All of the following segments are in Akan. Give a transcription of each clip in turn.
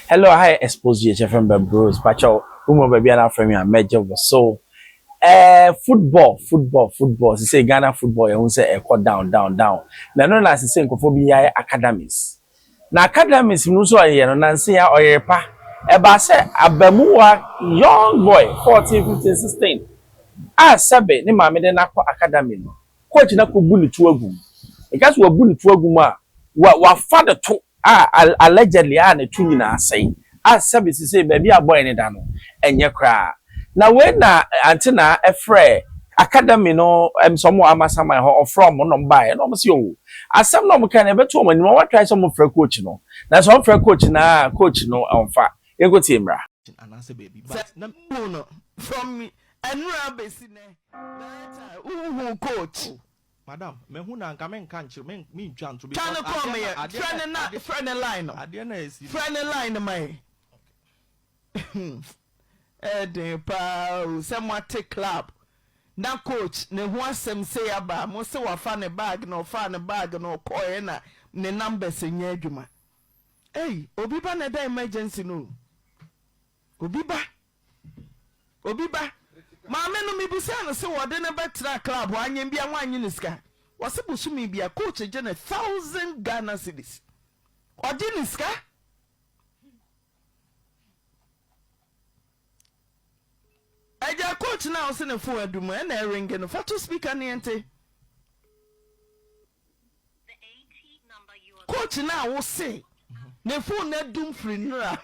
Hello, hi, Xposed from Bros. Pacho, baby, and from your major was so. Football. She say Ghana football, you say down. Now, no, as say, academies. Now, academies, no, so I know, Nancy, or your pa. Eba say, Abemua, young boy, 14, 15, 16. Sabe, ni mame de na academy no. Coach na ko bu ni tuagu. E gas wo bu ni tuagu ma wa fa de to allegedly na tu nyina asai. Sabe si say baby aboy ni da no enye kra. Na we na Auntie Naa efre academy no some amasama ho from no buy no say o. Asem no mo kan e beto mo ni mo try some free coach no. Na some free coach no onfa. E go timra. Anase baby but no from me enura besine that coach madam me hu na nka men kan chiro me ntwa to be friend line ade na esi friend line mai de pa somewhat club na coach ne hu asem say aba mo se wa fa ne bag no koye na ne numbers nya adwuma obi ba na da emergency no obi ba Mama no mi busa no se wode ne betra club wanyem bia wanyi ne ska. Wose busu mi bia coach je na 1000 Ghana cedis. Odi ne ska? Eja coach na wose ne phone adum e na ring no fato speaker ne ente. Coach na wose ne phone na dum free nra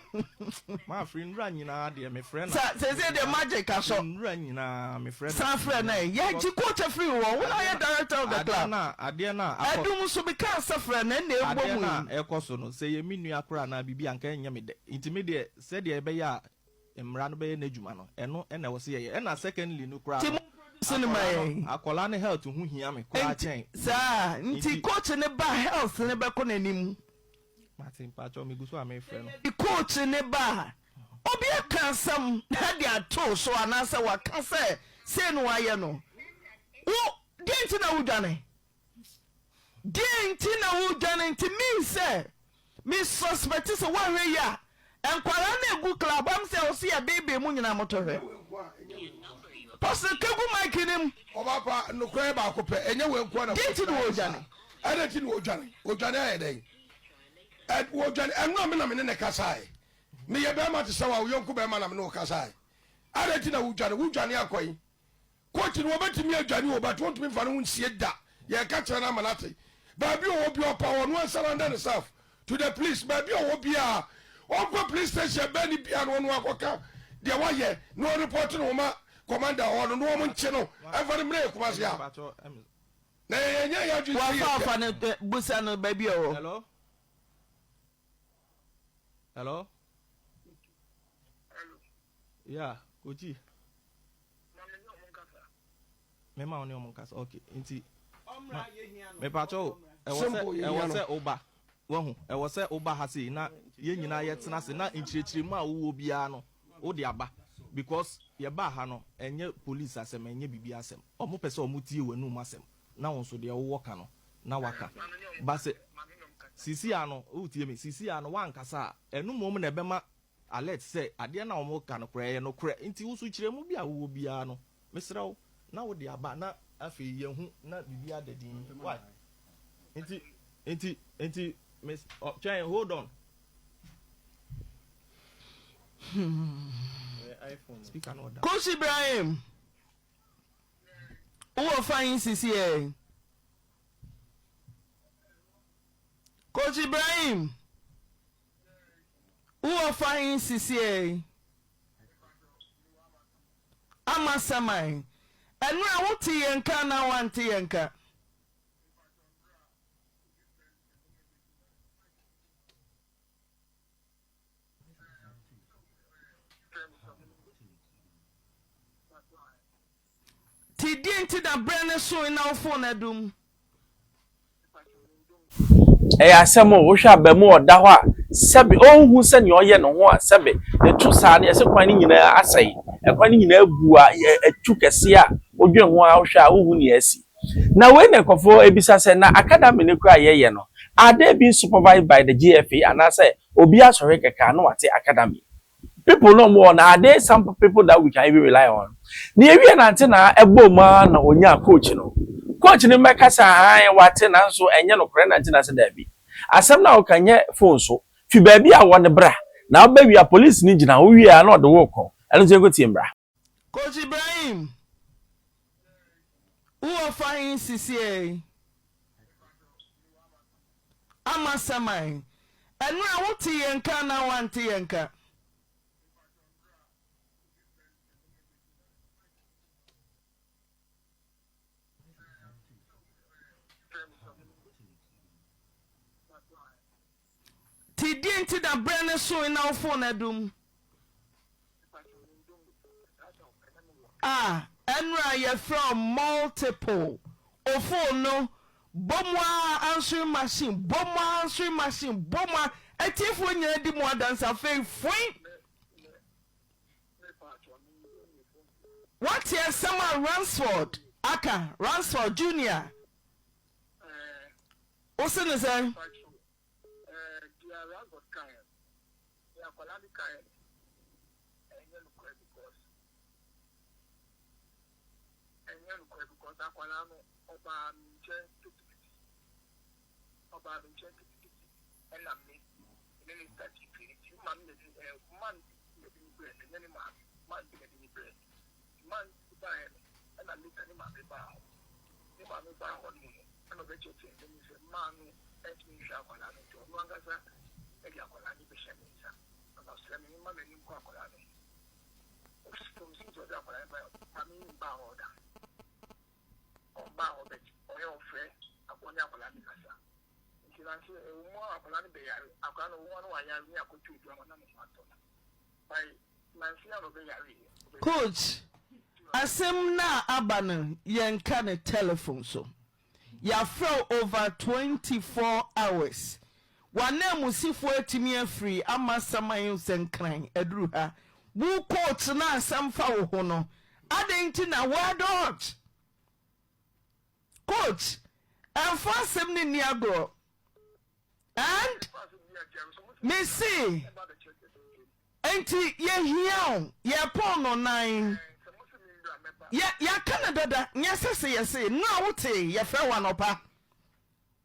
ma free nra nyina de me friend say the magic aso nra nyina me friend sa friend na ye ji coach free wo na ye director of the club na ade na adum so be ka sa friend na egbo mu na ekoso no say ye minu akora na bibi anka enya me de intimi de say de be ya emra no be ye na adwuma no eno na wo say ye na secondly no kra cinema akola ne health hu hia me kra chen sa nti coach ne ba health ne be ko nanim Martin Pacho mi guso ame friend. The coach ne ba. Obi akansam na dia to so anasa wa kanse say no aye no. Wo denti na wudwane. Denti na wudwane nti mi say mi suspect say wa hwe ya. Enkwara na egu club am say o see ya baby mu nyina motohwe. Pastor kegu mike nim. Obapa no kra ba ko pe enye we nkwa na. Denti na wudwane. Adenti na wudwane. Wudwane aye den. Wojan enwa me na me ne kasai me ye be ma te sawa yonku be ma na me no kasai areti na wudwane akoyi coach no obetimi adwane obat won't me fa no nsie da ye ka kire na manate ba bi o obi opa wonu ansaranda ne self to the police ba bi o obi a onko police station be ni bia no akoka de wa ye no report no ma commander on no mo nche no every mre kuma sia na ye nya ya ju wa fa ne busa no ba bi o Hello? Yeah, Koji. Mema oni omunkasa. Okay, nti. Me pacho, e wo se oba. Wahu, e wo se oba ha sei na ye nyina ye tena se na nchirechiri mu a wo bia no, wo de aba because ye ba ha no, enye police asem, enye bibi asem. Omo pese omo tie wanu mu asem. Na won so de wo ka no, na waka. Ba se Sisi ano utie me sisi ano wankasa enu mom na ebema alert say ade na omo ka no kra no kra nti wusu kire mu bia wo bia no mesrew na wo de aba na afi ye hu na bibia dadin why nti miss try hold on iPhone speaker no da Coach Ibrahim who fine sisi Coach Ibrahim, who are fine CCA? Amasamai. And we are tea and can now Auntie Naa. Tidinti da brand so in our phone adum. Asemo wo hwa ba mu oda ho a sebe onhu se ne oye no ho a sebe ne tu sa ne se kwan ni nyina asai kwan ni nyina abu a atu kese a odwen ho a wo hwa a wo ni asi na we ne kofo ebisa se na academy ne kura ye no are they being supervised by the GFA and I say obi asori keka no wate academy. People no more now. There some people that we can even rely on. Ni ewie na ante na ebo ma na onya coach no. Coach ni meka sa an wate na so enye no kore na ante na se da bi. Asem na o kanye phone so. Fi ba bi a won bra. Na ba wi a police ni gina wo wi a na o de wo ko. Eno se go tim bra. Coach Ibrahim. Who are fine CCA? Ama samai. Enu a wo ti yenka na wan ti yenka. Ti dinti da brand so in our phone adum. Enra ye from multiple. O phone no. Bomwa answering machine. Bomwa answering machine. Bomwa. Eti phone ye di mo dansa fe fui. What here summer Ransford? Aka Ransford Junior. What's in the same? Coach, asem na abana yenka ne telephone so. Ya fro over 24 hours. Wane musifo etimi afri ama samayin senkran eduru ha. Bu coach na asam fa wo ho no. Adenti na word. Coach, amfa asem ni niagro. And me see enti ye hiao ye pon no nine ya Canada da nyasese yese na wote ye fe wanopa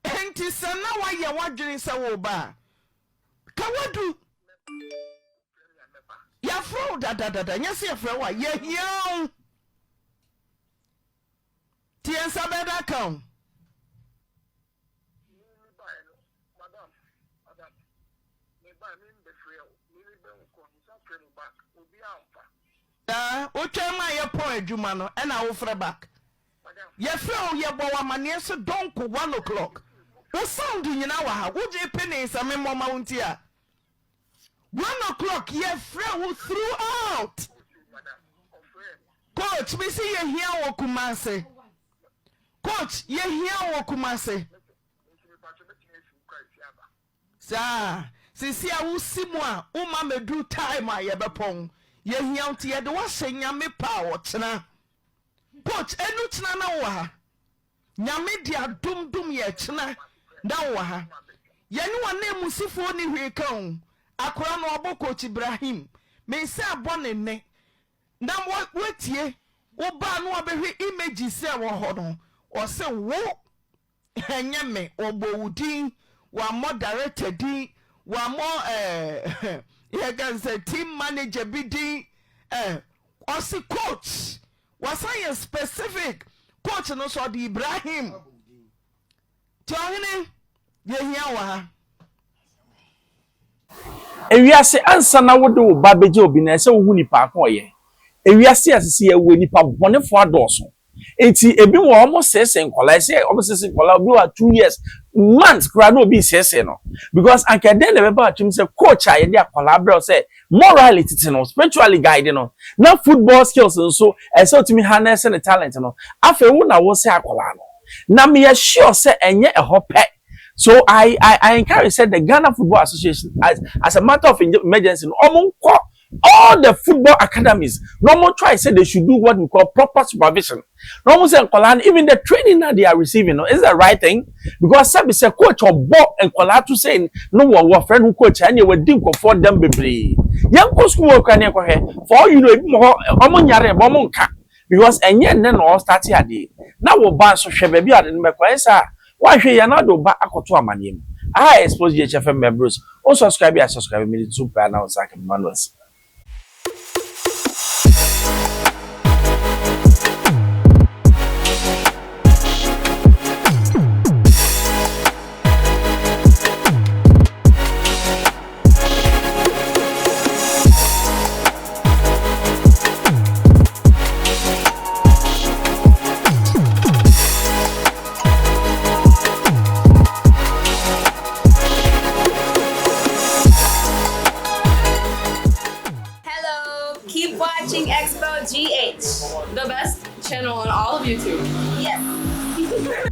enti sana wa ye wadwene se wo ba ka wadu ya fro da nyase ye fe wa ye hiao tiensa beda kan Uchema ye po adwuma no e na wo frɛ back. Ye frɛ ye bo wa mane so donko 1 o'clock. Wo sound nyina wa ha. Wo je penny sa me mama wonti a. 1 o'clock ye frɛ wo throughout. Coach, me see ye here wo Kumase. Coach, ye here wo Kumase. Sa, sisi a wo simu a, wo ma medu time a ye bepon. Ye hianti ye de wa nyame pa wo tena. Coach enu tena na wo ha. Nyame dia dum ye tena na wo ha. Ye ni wa na musifo ni hwe kan. Akora no obo Coach Ibrahim. Me se abone ne. Na wetie wo ba no obehwe image se wo ho no. O se wo enye me obowudin wa mo director din wa mo ye can say team manager bidin osi coach was I specific coach no so the Ibrahim Tony ye hia wa ewiase ansa na wode wo ba beje obi na se wo hu nipa akon ye ewiase asese ye wo nipa bonefo adoso enti ebi wo almost sese nkola se almost sese nkola obi wa 2 years months kra no obi sese no because anka den le be atwim say coach a ye dey akola bro say morality no spiritually guide no na football skills so ese otimi harness the talent no afa wo na wo say akola no na me sure say enye ehope. So I encourage said the Ghana Football Association as a matter of emergency omonko all the football academies normal try say they should do what we call proper supervision. Normal say even the training that they are receiving is the right thing because some say coach or ball and to say no one friend who coach and you will think for them baby. Young coach school can for you know because and yet then all start here day. Now we ban so baby at the Mekwesa. Why should you not do back to a man? I expose HFM members. Also subscribe me to super announce like manuals. Keep watching Xposed GH, the best channel on all of YouTube. Yes.